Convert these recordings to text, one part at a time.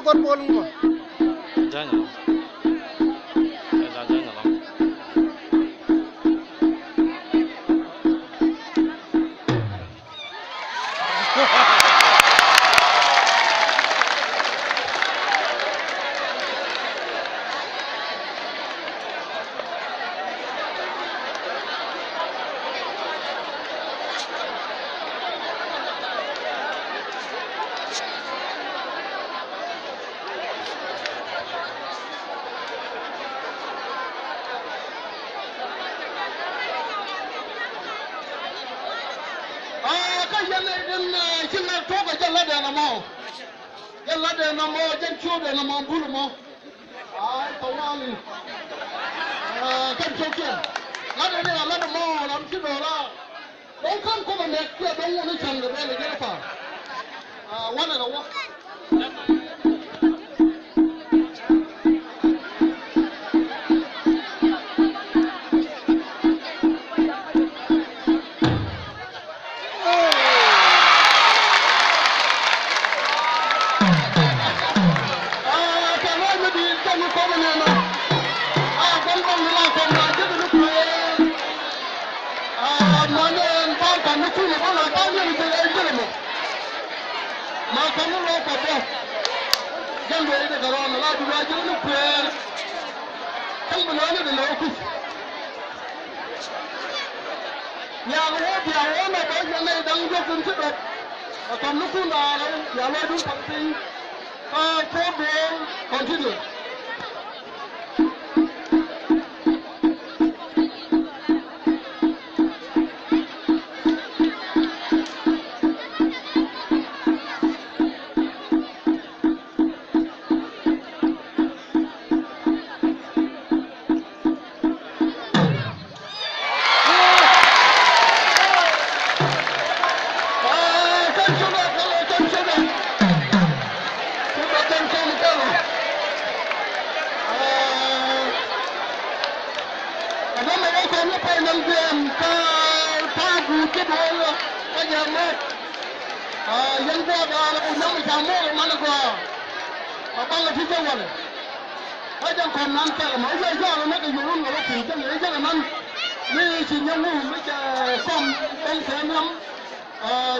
kon bol mo jangan jangan jen chude na mo bulu mo ai tawali kan choke lada ne lada mo lam chi do la don kan ko me ke don woni chan de le gele fa wana na wa continue.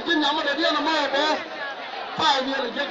Jinnya ma da dia na ma ba 5 years again